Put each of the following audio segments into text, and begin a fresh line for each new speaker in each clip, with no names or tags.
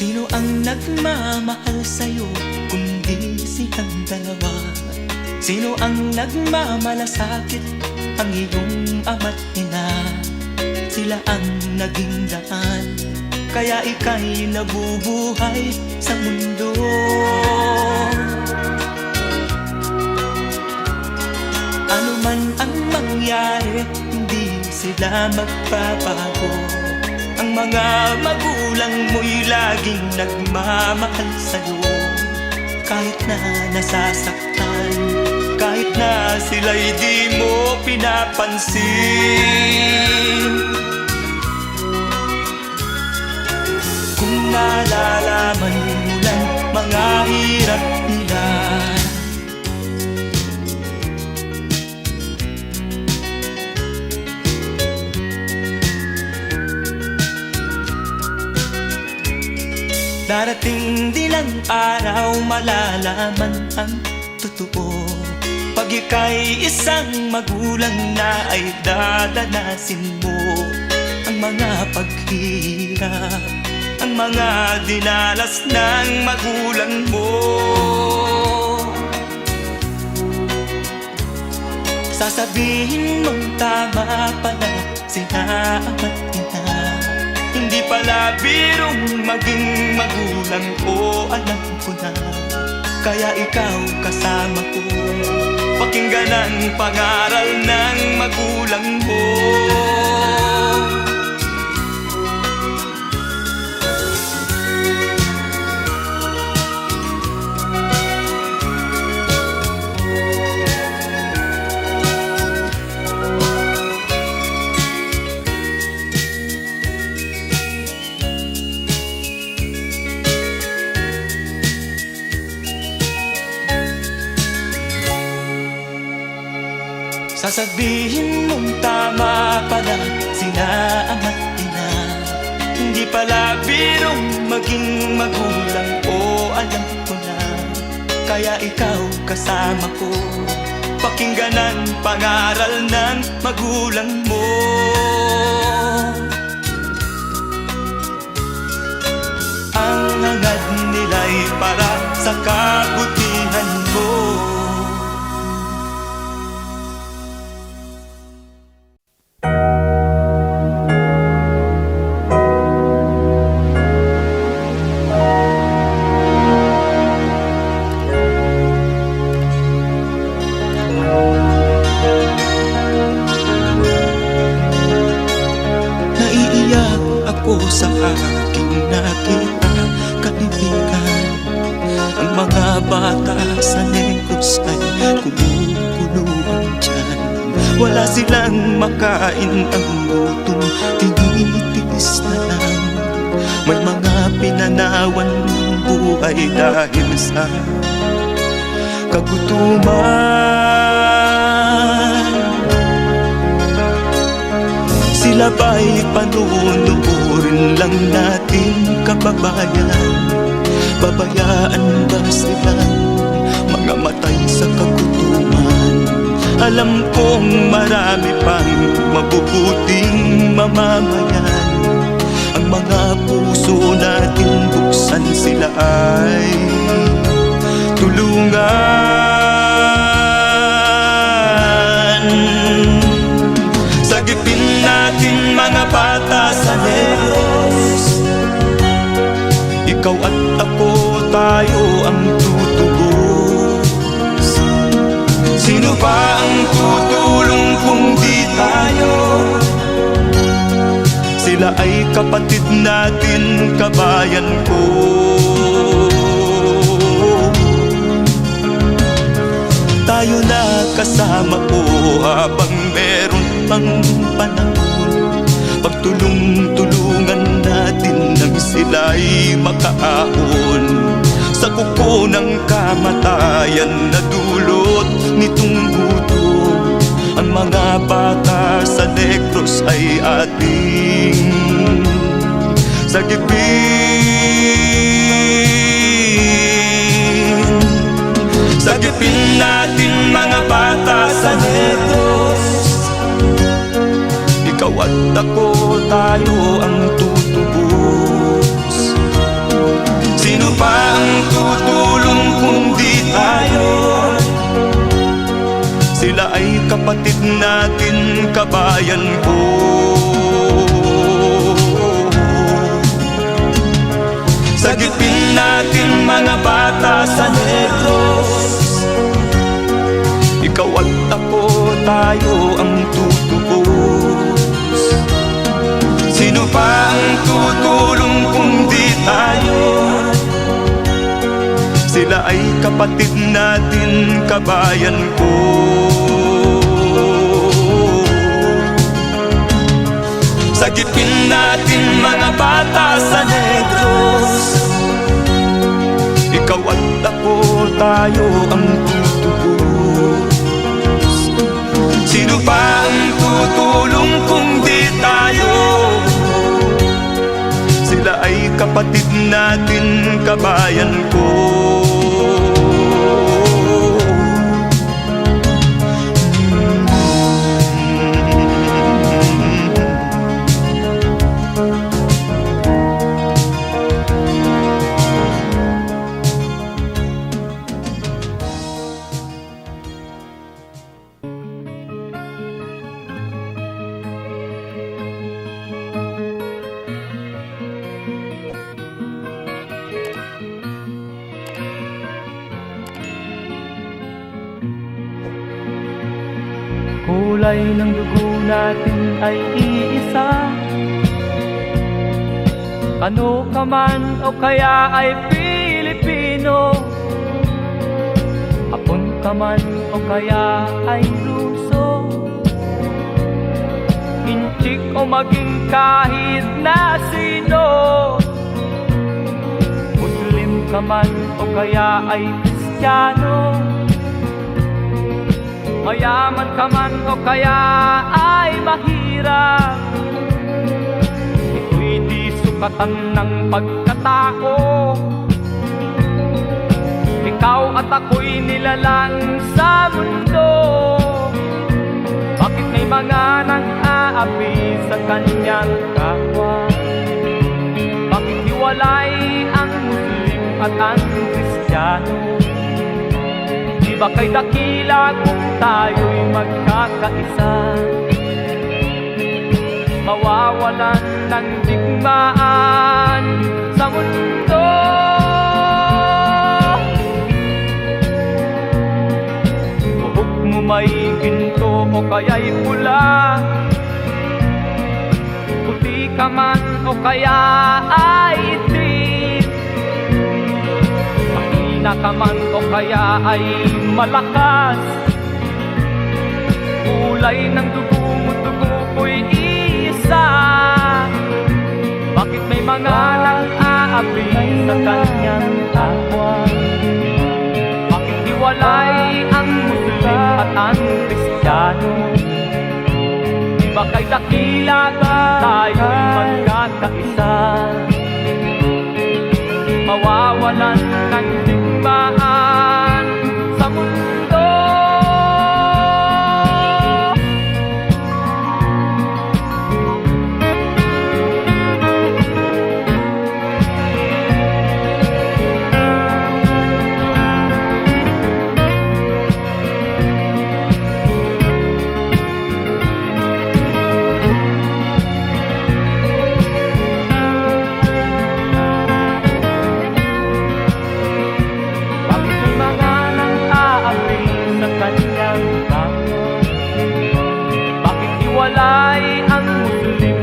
Sino ang nagmamahal sa'yo kundi silang dalawa? Sino ang nagmamalasakit, ang iyong ama't ina? Sila ang naging daan, kaya ika'y nabubuhay sa mundo. Ano man ang mangyari, hindi sila magbabago. Ang mga magulang mo'y laging nagmamahal sa'yo. Kahit na nasasaktan, kahit na sila'y di mo pinapansin. Kung nalalaman mo lang mga hirap nila, darating din ang araw, malalaman ang totoo. Pag ika'y isang magulang na, ay dadanasin mo ang mga paghihirap, ang mga dinalas ng magulang mo. Sasabihin mong tama pala sila ama't ina. Hindi pala birong maging magulang ko, alam ko na. Kaya ikaw kasama ko, pakinggan ang pangaral ng magulang mo. Sasabihin mong tama pala sila ama't ina. Hindi pala birong maging magulang ko, alam ko na. Kaya ikaw kasama ko, pakinggan ang pangaral ng magulang mo. Ang hangad nila'y para sa kabutihan mo. Sa aking nakita, kaibigan, ang mga bata sa Negros ay kumukuluan dyan. Wala silang makain, ang gutom tinitiis na lang. May mga pinanawan ng buhay dahil sa kagutuman. Sila ba'y panunurin lang natin, kababayan? Babayaan ba silang mga matay sa kagutuman? Alam kong marami pang mabubuting mamamayan. Ang mga puso natin buksan, sila ay tulungan. Sagipin natin mga bata sa Negros, ikaw at ako, tayo ang tutubos. Sino ba ang tutulong kung di tayo? Sila ay kapatid natin, kabayan ko. Tayo na kasama ko habang meron pang panahon. Pagtulong-tulungan natin nang sila'y makaahon sa kuko ng kamatayan na dulot nitong gutom. Ang mga bata sa Negros ay ating sagipin. Sagipin natin mga bata sa Negros, ikaw at ako, tayo ang tutubos. Sino pa ang tutulong kung di tayo? Sila ay kapatid natin, kabayan ko. Sagipin natin mga bata sa Negros. Ikaw at ako, tayo ang tutubos. Sino pa ang tutulong kung di tayo? Sila ay kapatid natin, kabayan ko. Sagipin natin mga bata sa Negros. Ikaw at ako, tayo ang tutubos. Sino pa ang tutulong kung di tayo? Sila ay kapatid natin, kabayan ko.
Kulay ng dugo natin ay iisa. Ano ka man o kaya ay Pilipino, Hapon ka man o kaya ay Ruso, Inchik o maging kahit na sino, Muslim ka man o kaya ay Kristiyano, mayaman ka man o kaya ay mahirap, ito'y di sukatan ng pagkatao. Ikaw at ako'y nilalang sa mundo. Bakit may mga nang-aapi sa kanyang kapwa? Bakit hiwalay ang Muslim at ang Kristiyano? Di ba kay dakila kung tayo'y magkakaisa? Mawawalan ng digmaan sa mundo. Buhok mo may ginto o kaya'y pula, puti ka man o kaya ay itim, mahina ka man o kaya ay malakas, kulay ng dugo mo, dugo ko'y isa. Bakit may mga nang-aapi sa kanyang kapwa? Bakit hiwalay ang Muslim at ang Kristiyano? Di ba kay dakila tayo'y magkakaisa? Mawawalan ng digmaan sa mundo.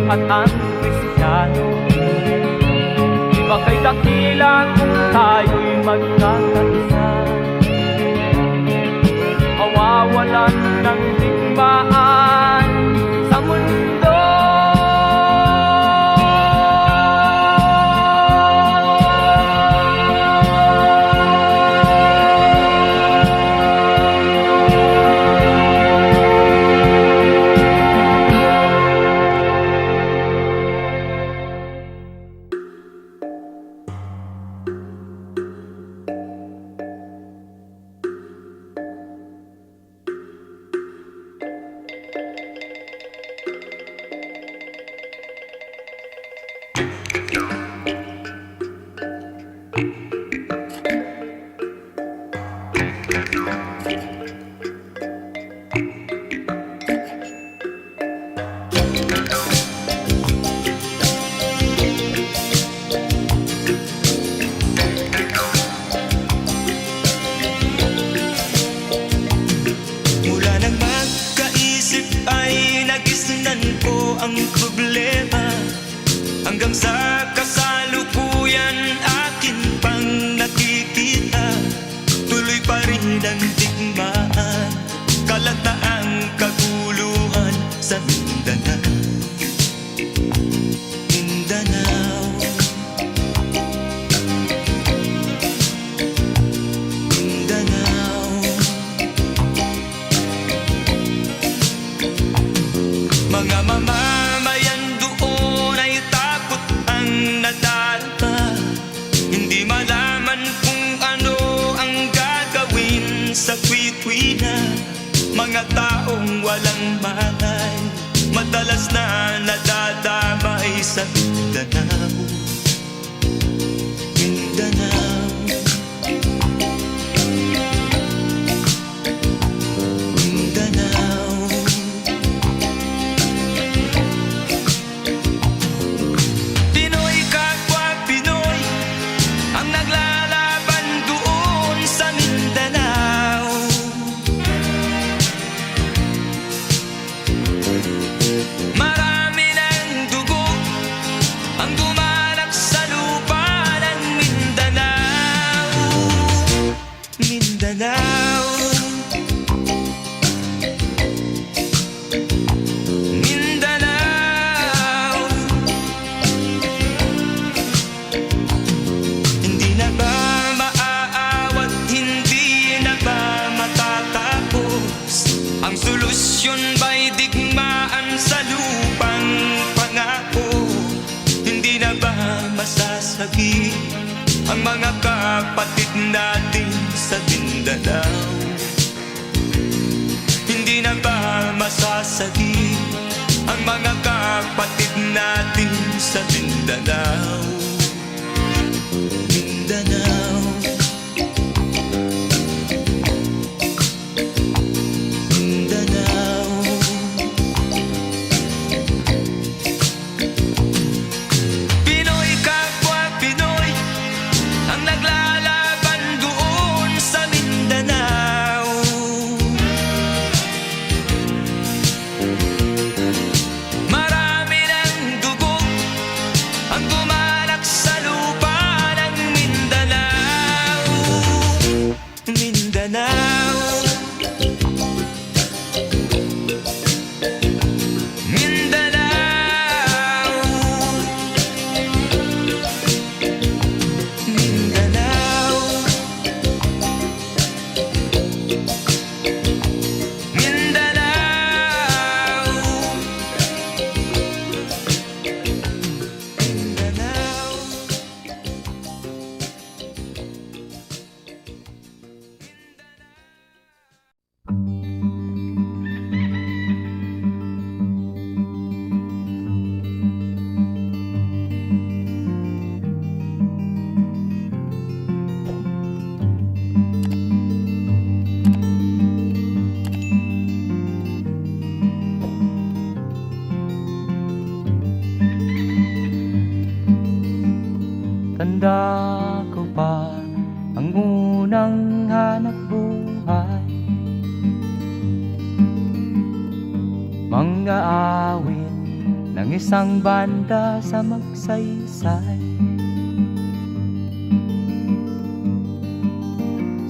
At ang Kristiyano, di ba kay dakila kung tayo'y magkakaisa? Mawawalan ng digmaan sa mundo.
Mula nang magkaisip ay nagisnan ko ang problema, hanggang sa kasalukuyan akin pang nakikita. Tuloy pa rin ang digmaan, kalataang kaguluhan sa Mindanao. Mindanao, Mindanao. Mga mamamayan doon ay takot ang nadarama, hindi malaman kung ano ang gagawin sa kwit-kwina. Mga taong walang malay, madalas na nadadamay sa Mindanao. Mindanao, Mindanao. Pinoy kapwa Pinoy ang naglalaban doon sa Mindanao. Marami ng dugo ang dumalak sa lupa ng Mindanao. Mindanao, Mindanao. Hindi na ba maaawat, hindi na ba matatapos? Ang solusyon ba'y digmaan sa lupang pangako? Hindi na ba masasagi ang mga kapatid natin sa Mindanao? Hindi na ba masasagi ang mga kapatid natin sa Mindanao? Mindanao, Mindanao. Pinoy kapwa Pinoy ang naglalaban doon sa Mindanao. Marami ng dugo ang dumalak sa lupa ng Mindanao. Mindanao, Mindanao. Mindanao, Mindanao. Mindanao.
Tanda ko pa ang unang hanap buhay, mga awit ng isang banda sa magsaysay.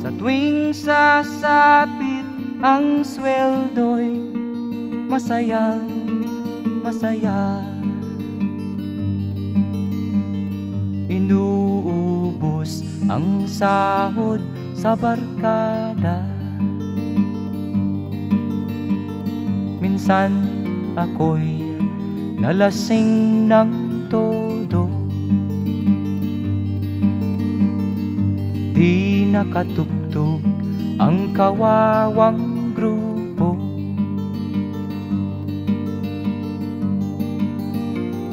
Sa tuwing sasapit ang sweldo'y masayang masaya. Inuubos ang sahod sa barkada. Minsan ako'y nalasing ng todo, di nakatugtog ang kawawang grupo.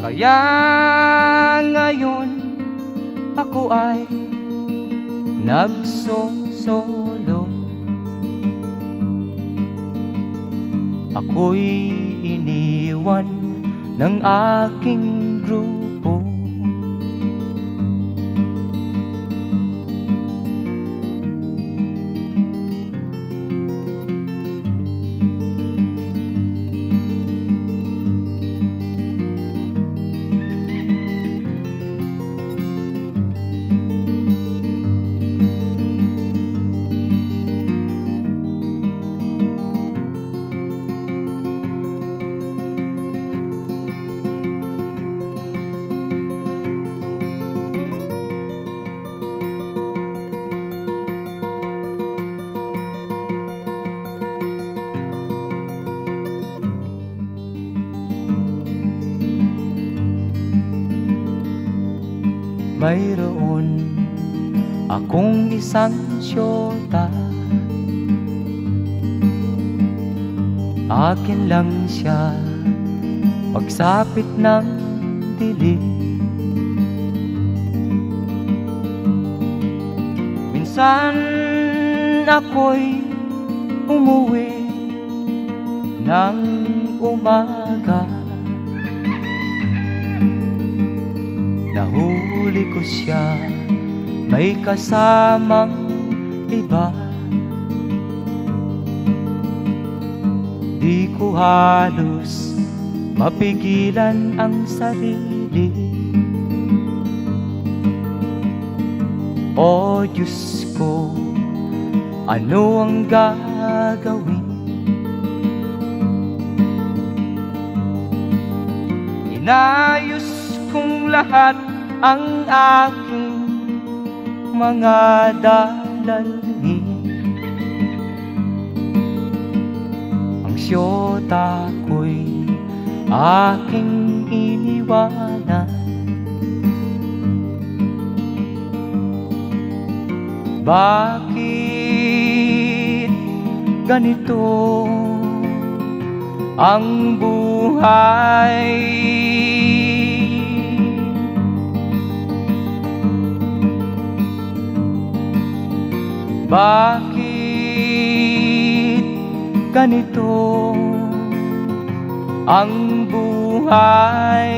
Kaya ngayon ako ay nagsosolo,
ako'y iniwan ng aking grupo. Mayroon akong isang syota, akin lang siya pagsapit ng dilim. Minsan ako'y umuwi ng umaga, nahuli ko siya may kasamang iba. Di ko halos mapigilan ang sarili. O Diyos ko, ano ang gagawin? Inayos kung lahat ang aking mga dadalhin. Ang syota ko'y aking iniwanan. Bakit ganito ang buhay? Bakit ganito ang buhay?